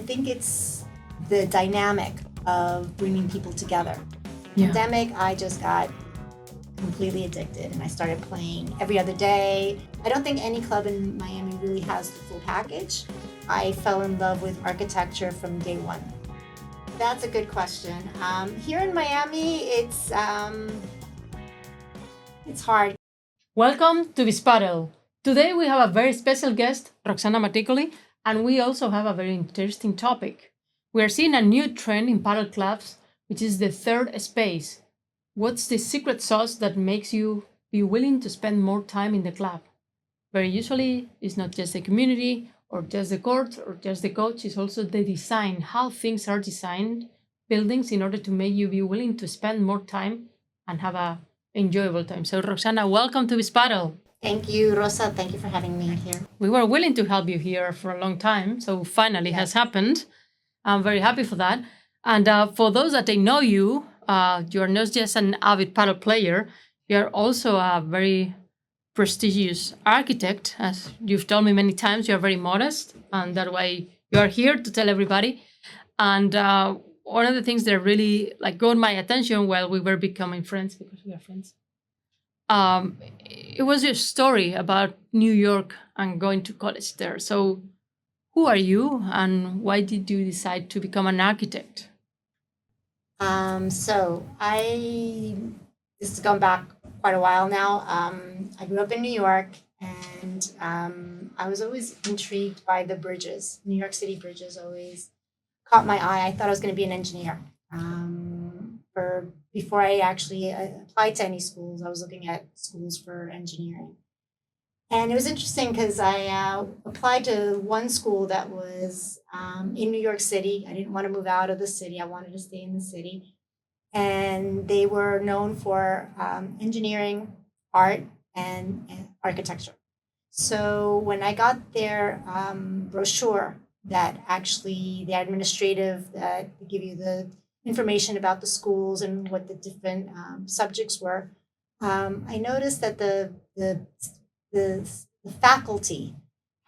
think it's the dynamic of bringing people together. Yeah. Pandemic, I just got completely addicted and I started playing every other day. I don't think any club in Miami really has the full package. I fell in love with architecture from day one. That's a good question. Here in Miami, it's hard. Welcome to this Padel. Today we have a very special guest, Roxana Matticoli, and we also have a very interesting topic. We are seeing a new trend in paddle clubs, which is the third space. What's the secret sauce that makes you be willing to spend more time in the club? Very usually, it's not just the community or just the court or just the coach, it's also the design, how things are designed, buildings, in order to make you be willing to spend more time and have a enjoyable time. So Roxana, welcome to this Padel. Thank you, Rosa. Thank you for having me here. We were willing to help you here for a long time, so finally has happened. I'm very happy for that. And for those that don't know you, you're not just an avid paddle player, you're also a very prestigious architect. As you've told me many times, you're very modest, and that way you are here to tell everybody. And one of the things that really got my attention while we were becoming friends, because we are friends, it was your story about New York and going to college there. So who are you and why did you decide to become an architect? This is going back quite a while now. I grew up in New York and I was always intrigued by the bridges. New York City bridges always caught my eye. I thought I was going to be an engineer. Before I actually applied to any schools, I was looking at schools for engineering. And it was interesting because I applied to one school that was in New York City. I didn't want to move out of the city. I wanted to stay in the city. And they were known for engineering, art, and architecture. So when I got their brochure, that actually the administrative that give you the information about the schools and what the different subjects were, I noticed that the faculty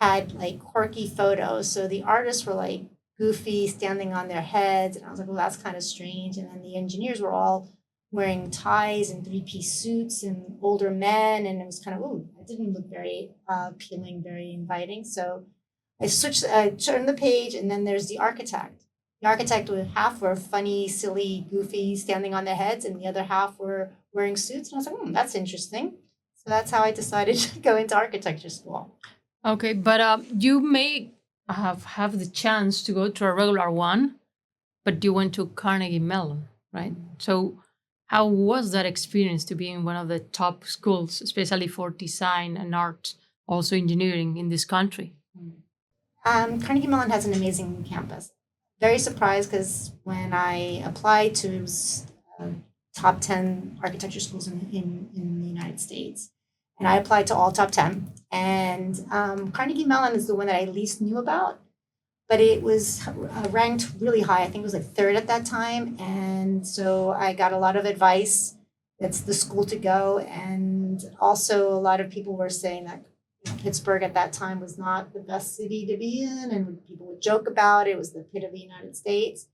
had quirky photos. So the artists were goofy, standing on their heads, and I was like, well, that's kind of strange. And then the engineers were all wearing ties and three-piece suits and older men, and it was kind of, it didn't look very appealing, very inviting. So I turned the page, and then there's the architect. The architect, half were funny, silly, goofy, standing on their heads, and the other half were wearing suits. And I was like, that's interesting. So that's how I decided to go into architecture school. Okay, but you may have the chance to go to a regular one, but you went to Carnegie Mellon, right? So how was that experience to be in one of the top schools, especially for design and art, also engineering in this country? Carnegie Mellon has an amazing campus. Very surprised because when I applied to it was top 10 architecture schools in the United States. And I applied to all top 10. And Carnegie Mellon is the one that I least knew about, but it was ranked really high. I think it was third at that time. And so I got a lot of advice. That's the school to go. And also a lot of people were saying that Pittsburgh at that time was not the best city to be in, and people would joke about it. It was the pit of the United States.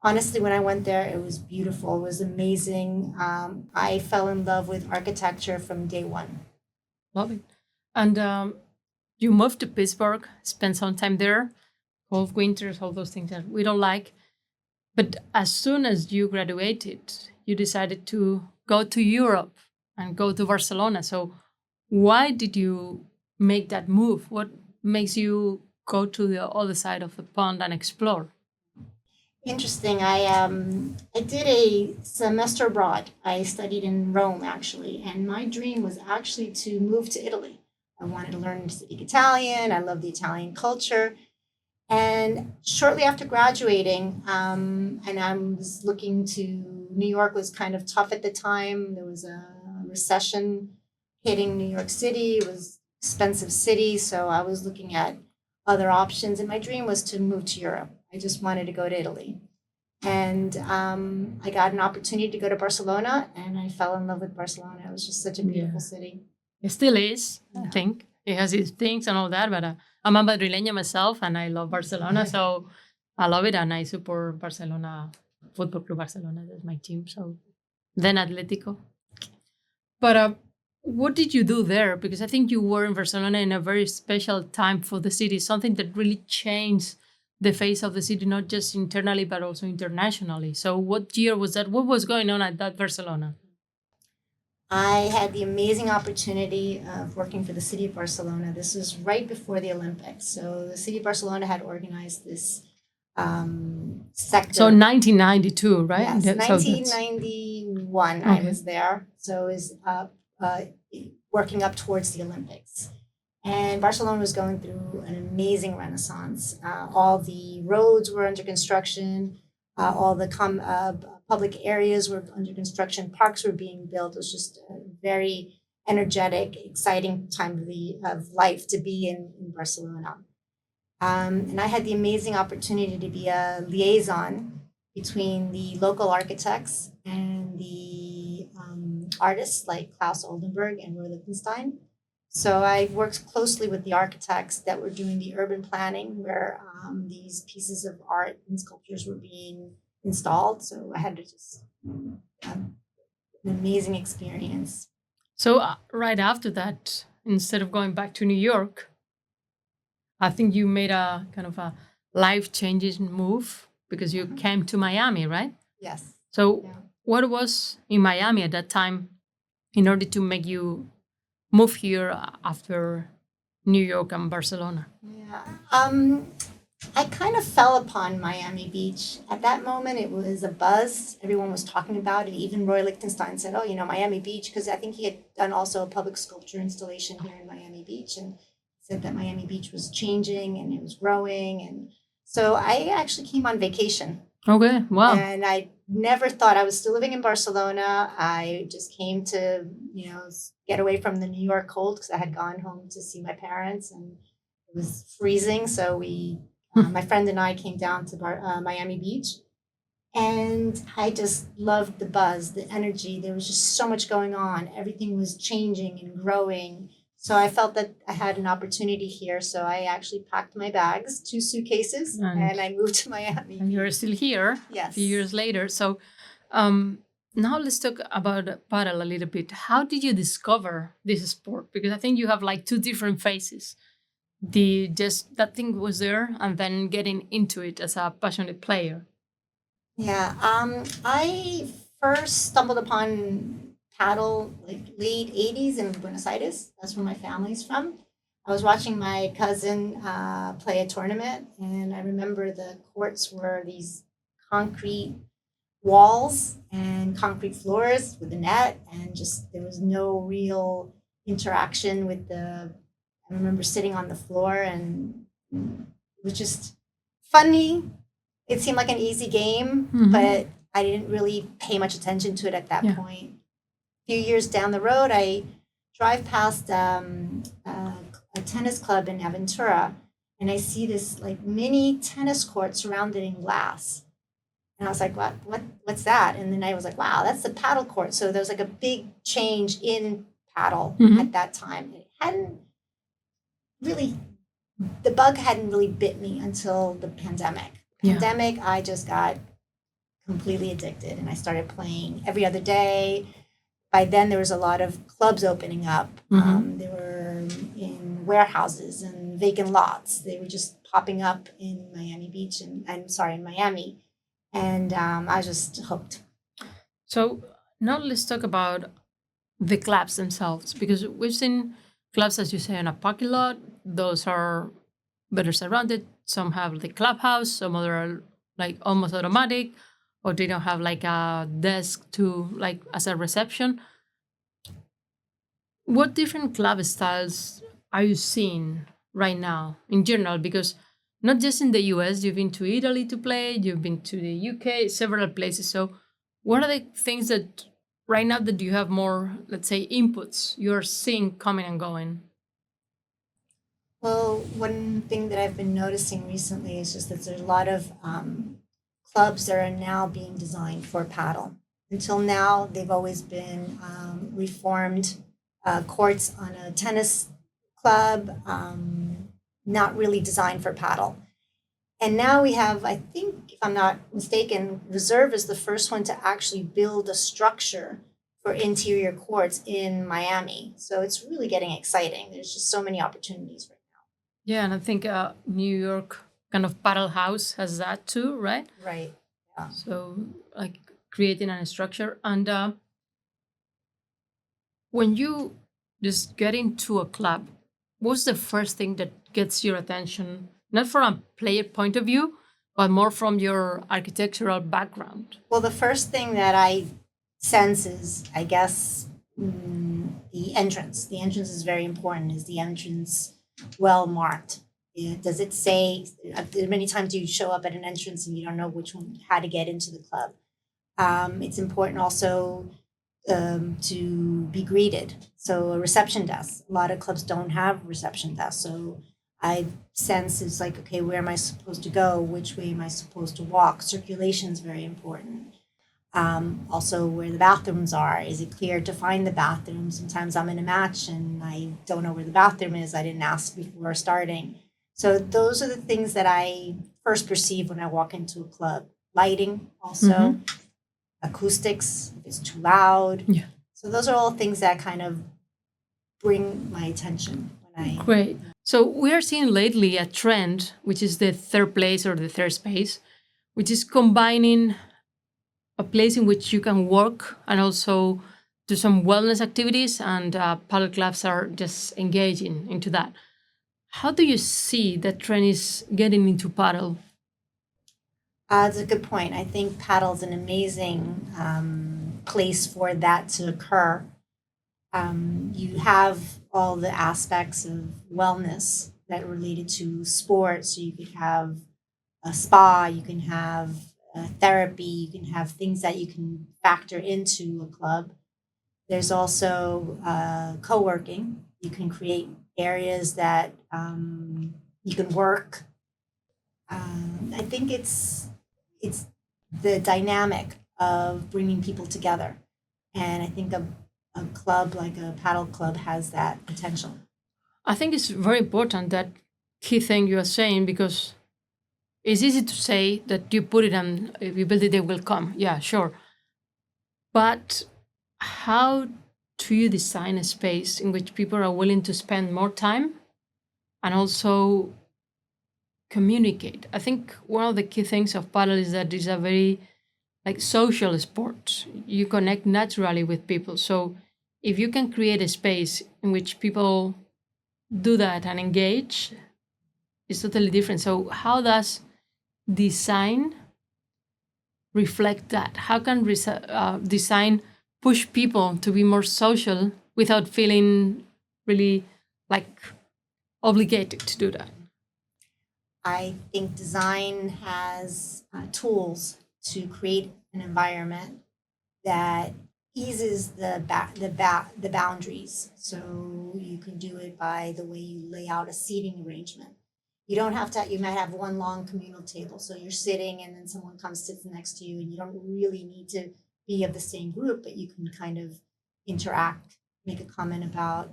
Honestly, when I went there, it was beautiful. It was amazing. I fell in love with architecture from day one. Love it. And you moved to Pittsburgh, spent some time there, cold winters, all those things that we don't like. But as soon as you graduated, you decided to go to Europe and go to Barcelona. So why did you make that move? What makes you go to the other side of the pond and explore? Interesting. I did a semester abroad. I studied in Rome, actually, and my dream was actually to move to Italy. I wanted to learn to speak Italian. I love the Italian culture. And shortly after graduating, and I was looking to, New York was kind of tough at the time. There was a recession hitting New York City. It was expensive city, so I was looking at other options, and my dream was to move to Europe. I just wanted to go to Italy. And I got an opportunity to go to Barcelona, and I fell in love with Barcelona. It was just such a beautiful city. It still is, I think. It has its things and all that, but I'm a Madrileña myself, and I love Barcelona. So I love it, and I support Barcelona, Football Club Barcelona. That's my team. So then Atletico. But what did you do there? Because I think you were in Barcelona in a very special time for the city, something that really changed the face of the city, not just internally, but also internationally. So what year was that? What was going on at that Barcelona? I had the amazing opportunity of working for the city of Barcelona. This was right before the Olympics. So the city of Barcelona had organized this sector. So 1992, right? Yes, So that's- 1991, I Okay. was there. So it was working up towards the Olympics. And Barcelona was going through an amazing renaissance. All the roads were under construction, all the public areas were under construction, parks were being built. It was just a very energetic, exciting time of life to be in Barcelona. And I had the amazing opportunity to be a liaison between the local architects and the artists like Klaus Oldenburg and Roy Lichtenstein. So I worked closely with the architects that were doing the urban planning where these pieces of art and sculptures were being installed. So I had to just an amazing experience. So right after that, instead of going back to New York, I think you made a kind of a life-changing move because you came to Miami, right? Yes. So Yeah. what was in Miami at that time in order to make you move here after New York and Barcelona? Yeah. I kind of fell upon Miami Beach. At that moment, it was a buzz. Everyone was talking about it. Even Roy Lichtenstein said, "Oh, Miami Beach," because I think he had done also a public sculpture installation here in Miami Beach, and said that Miami Beach was changing and it was growing. And so I actually came on vacation, Okay, wow. and I never thought I was still living in Barcelona. I just came to, get away from the New York cold because I had gone home to see my parents, and it was freezing. So my friend and I came down to Miami Beach, and I just loved the buzz, the energy. There was just so much going on. Everything was changing and growing. So I felt that I had an opportunity here. So I actually packed my bags, 2 suitcases, and I moved to Miami. And you're still here Yes. a few years later. So now let's talk about paddle a little bit. How did you discover this sport? Because I think you have like two different phases. Just that thing was there and then getting into it as a passionate player. Yeah. I first stumbled upon paddle like late 80s in Buenos Aires. That's where my family's from. I was watching my cousin play a tournament, and I remember the courts were these concrete walls and concrete floors with a net, and just there was no real interaction with the. I remember sitting on the floor, and it was just funny. It seemed like an easy game, but I didn't really pay much attention to it at that point. A few years down the road, I drive past a tennis club in Aventura, and I see this like mini tennis court surrounded in glass. And I was like, what's that? And then I was like, wow, that's the paddle court. So there was like a big change in paddle at that time. It hadn't really, the bug hadn't really bit me until the pandemic. Pandemic, I just got completely addicted, and I started playing every other day. By then, there was a lot of clubs opening up. They were in warehouses and vacant lots. They were just popping up in Miami Beach, in Miami. And I was just hooked. So now let's talk about the clubs themselves, because we've seen clubs, as you say, on a parking lot. Those are better surrounded. Some have the clubhouse, some other are like almost automatic, or they don't have like a desk to like as a reception. What different club styles are you seeing right now in general? Because not just in the US, you've been to Italy to play, you've been to the UK, several places. So what are the things that right now that you have more, let's say, inputs you're seeing coming and going? Well, one thing that I've been noticing recently is just that there's a lot of clubs that are now being designed for paddle. Until now, they've always been reformed courts on a tennis club, not really designed for paddle. And now we have, I think, if I'm not mistaken, Reserve is the first one to actually build a structure for interior courts in Miami. So it's really getting exciting. There's just so many opportunities right Yeah, and I think New York kind of paddle house has that too, right? now. Right. Yeah. So like creating a structure. And when you just get into a club, what's the first thing that gets your attention? Not from a player point of view, but more from your architectural background. Well, the first thing that I sense is, I guess, the entrance. The entrance is very important. Is the entrance well marked? Does it say, many times you show up at an entrance and you don't know which one, how to get into the club. It's important also to be greeted. So a reception desk. A lot of clubs don't have reception desks. So I sense it's like, okay, where am I supposed to go? Which way am I supposed to walk? Circulation is very important. Also, where the bathrooms are. Is it clear to find the bathroom? Sometimes I'm in a match and I don't know where the bathroom is. I didn't ask before starting. So those are the things that I first perceive when I walk into a club. Lighting also, acoustics, if it's too loud. Yeah. So those are all things that kind of bring my attention when I. Great. So we are seeing lately a trend, which is the third place or the third space, which is combining a place in which you can work and also do some wellness activities, and paddle clubs are just engaging into that. How do you see that trend is getting into paddle? That's a good point. I think paddle is an amazing place for that to occur. You have all the aspects of wellness that are related to sports. So you could have a spa, you can have therapy, you can have things that you can factor into a club. There's also co-working. You can create areas that you can work. I think it's the dynamic of bringing people together, and I think a club like a paddle club has that potential. I think it's very important that key thing you are saying, because it's easy to say that you put it and if you build it, they will come. Yeah, sure. But how do you design a space in which people are willing to spend more time and also communicate? I think one of the key things of paddle is that it's a very like social sport. You connect naturally with people. So if you can create a space in which people do that and engage, it's totally different. So how does design reflect that? How can design push people to be more social without feeling really like obligated to do that? I think design has tools to create an environment that eases the boundaries. So you can do it by the way you lay out a seating arrangement. You don't have to. You might have one long communal table, so you're sitting, and then someone comes sits next to you, and you don't really need to be of the same group, but you can kind of interact, make a comment about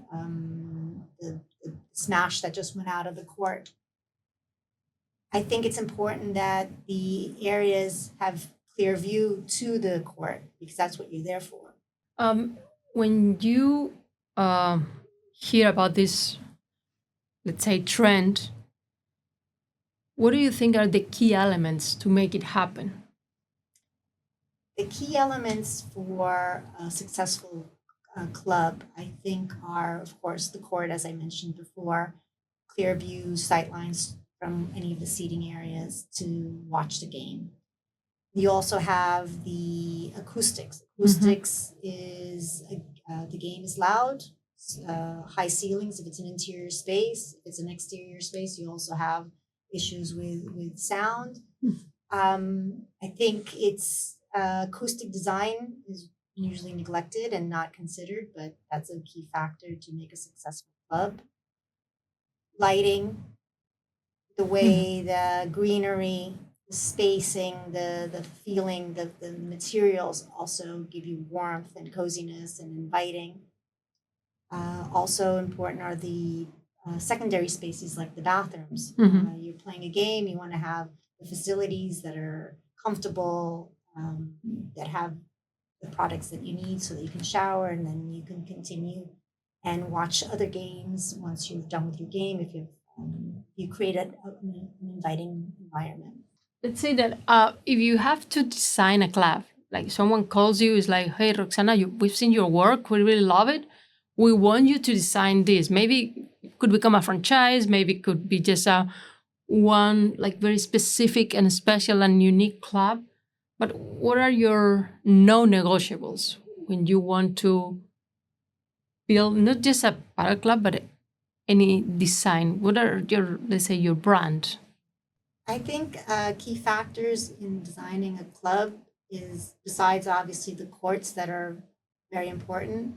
the smash that just went out of the court. I think it's important that the areas have clear view to the court because that's what you're there for. When you uh, hear about this, let's say, trend, what do you think are the key elements to make it happen? The key elements for a successful club, I think, are, of course, the court, as I mentioned before, clear views, sight lines from any of the seating areas to watch the game. You also have the acoustics. Acoustics is the game is loud, high ceilings if it's an interior space. If it's an exterior space, you also have issues with sound. I think it's acoustic design is usually neglected and not considered, but that's a key factor to make a successful club. Lighting, the way the greenery, the spacing, the feeling, the materials also give you warmth and coziness and inviting. Also important are the secondary spaces like the bathrooms. You're playing a game, you want to have the facilities that are comfortable, that have the products that you need so that you can shower and then you can continue and watch other games once you're done with your game. If you create an inviting environment. Let's say that if you have to design a club, like someone calls you, is like, "Hey, Roxana, we've seen your work. We really love it. We want you to design this. Maybe it could become a franchise. Maybe it could be just a one like very specific and special and unique club. But what are your non-negotiables when you want to build not just a paddle club, but any design? What are your, let's say, your brand?" I think key factors in designing a club is, besides obviously the courts that are very important,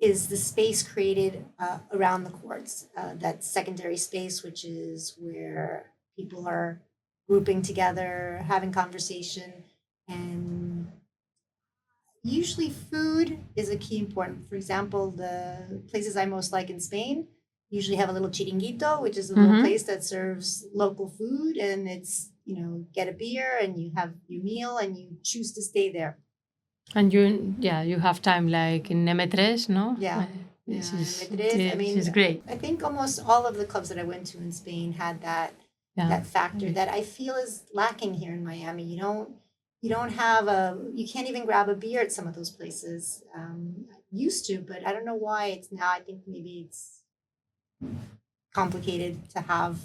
is the space created around the courts. That secondary space, which is where people are grouping together, having conversation, and usually food is a key important. For example, the places I most like in Spain usually have a little chiringuito, which is a little place that serves local food, and it's, get a beer and you have your meal and you choose to stay there. And you have time like in M3, no? Yeah. This Yeah, is, it is. I mean, it's great. I think almost all of the clubs that I went to in Spain had that factor that I feel is lacking here in Miami. You don't have you can't even grab a beer at some of those places. Used to, but I don't know why it's now. I think maybe it's complicated to have.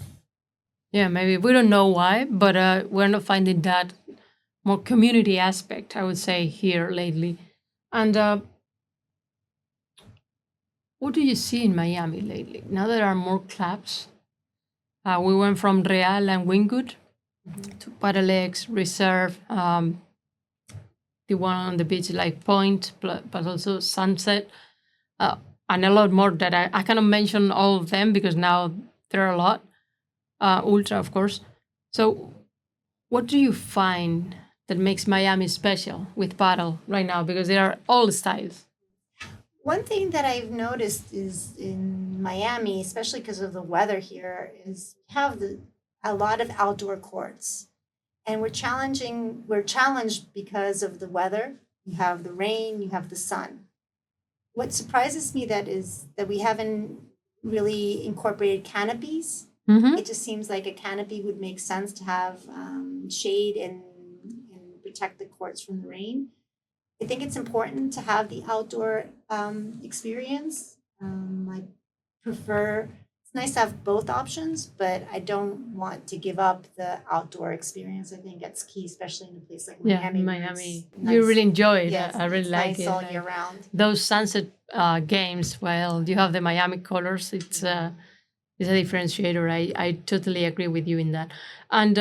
Yeah, maybe we don't know why, but we're not finding that more community aspect, I would say, here lately. And what do you see in Miami lately? Now there are more clubs. We went from Real and Wingwood to Padel Reserve, the one on the beach like Point, but also Sunset, and a lot more that I cannot mention all of them because now there are a lot. Ultra, of course. So, what do you find that makes Miami special with paddle right now? Because there are all styles. One thing that I've noticed is in Miami, especially because of the weather here, is we have a lot of outdoor courts, and we're challenged because of the weather. You have the rain, you have the sun. What surprises me that we haven't really incorporated canopies. It just seems like a canopy would make sense to have shade and protect the courts from the rain. I think it's important to have the outdoor experience. I prefer, it's nice to have both options, but I don't want to give up the outdoor experience. I think that's key, especially in a place like Miami. Yeah, Miami. You really enjoy it. Yes, I really it's like nice it. all year round. Those sunset games, well, you have the Miami colors. It's a differentiator. I totally agree with you in that. And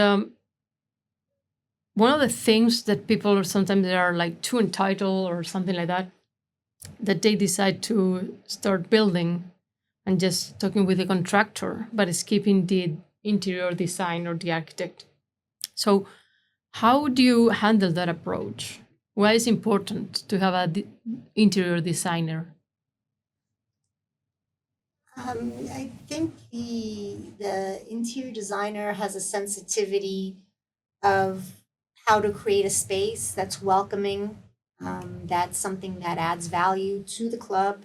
one of the things that people sometimes they are like too entitled or something like that they decide to start building and just talking with the contractor, but skipping the interior design or the architect. So, how do you handle that approach? Why is it important to have an interior designer? I think the interior designer has a sensitivity of how to create a space that's welcoming. That's something that adds value to the club.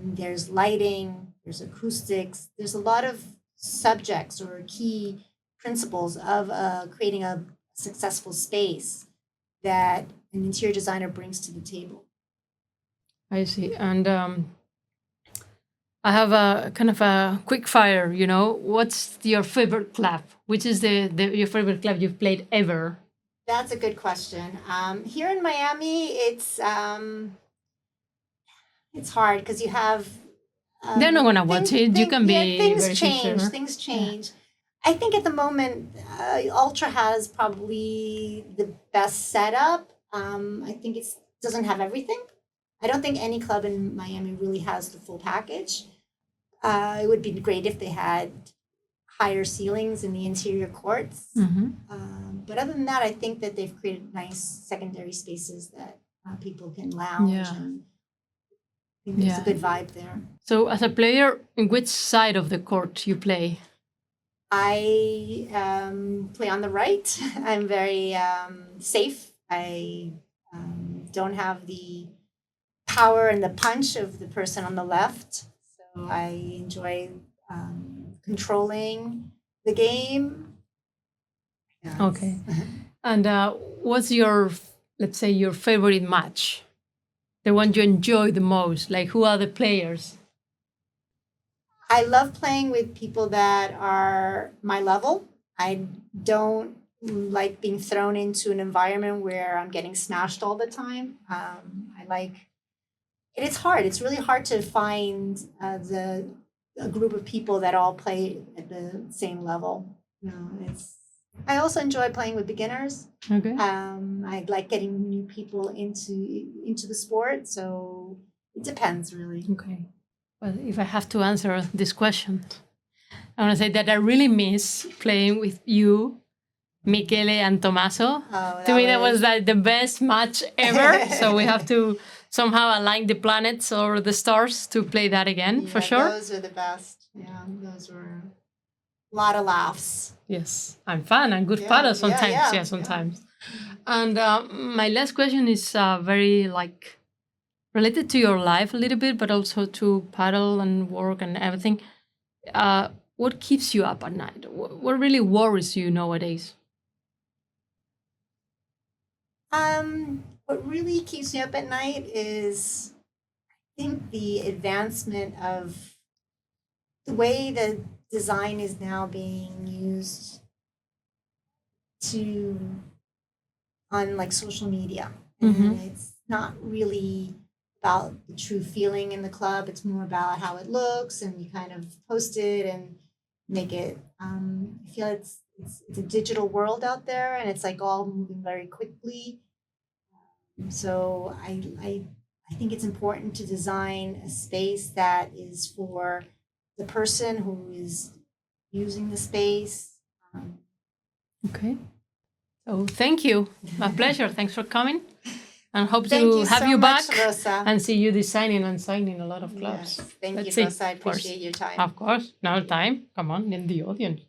There's lighting, there's acoustics, there's a lot of subjects or key principles of creating a successful space that an interior designer brings to the table. I see. And I have a kind of a quick fire, What's your favorite club? Which is your favorite club you've played ever? That's a good question. Here in Miami, it's hard because you have. They're not gonna watch it. You can be things very change. sincere. Things change. I think at the moment, Ultra has probably the best setup. I think it doesn't have everything. I don't think any club in Miami really has the full package. It would be great if they had higher ceilings in the interior courts. But other than that, I think that they've created nice secondary spaces that people can lounge. Yeah. And think there's Yeah. a good vibe there. So as a player, in which side of the court you play? I play on the right. I'm very safe. I don't have the power and the punch of the person on the left. So I enjoy controlling the game. Yes. Okay. And what's your, let's say, your favorite match? The one you enjoy the most? Like, who are the players? I love playing with people that are my level. I don't like being thrown into an environment where I'm getting smashed all the time. I like it is hard. It's really hard to find a group of people that all play at the same level. It's. I also enjoy playing with beginners. Okay. I like getting new people into the sport. So it depends, really. Okay. Well, if I have to answer this question, I want to say that I really miss playing with you, Michele, and Tommaso. Oh, To me, that was like the best match ever. So we have to somehow align the planets or the stars to play that again, for sure. Those are the best. Yeah, those were a lot of laughs. Yes, and fun and good Yeah, paddle yeah, sometimes. yeah, Yeah, sometimes. And my last question is very like related to your life a little bit, but also to paddle and work and everything. What keeps you up at night? What really worries you nowadays? What really keeps me up at night is, I think, the advancement of the way the design is now being used to on like social media. And it's not really about the true feeling in the club. It's more about how it looks, and you kind of post it and make it. I feel it's a digital world out there, and it's like all moving very quickly. So I think it's important to design a space that is for the person who is using the space. Okay. So thank you. My pleasure. Thanks for coming. And hope Thank to you have so you much, back Rosa. and see you designing and signing a lot of clubs. Yes, thank Let's you, see, Rosa. I of course. appreciate your time. Of course. Now time. Come on, in the audience.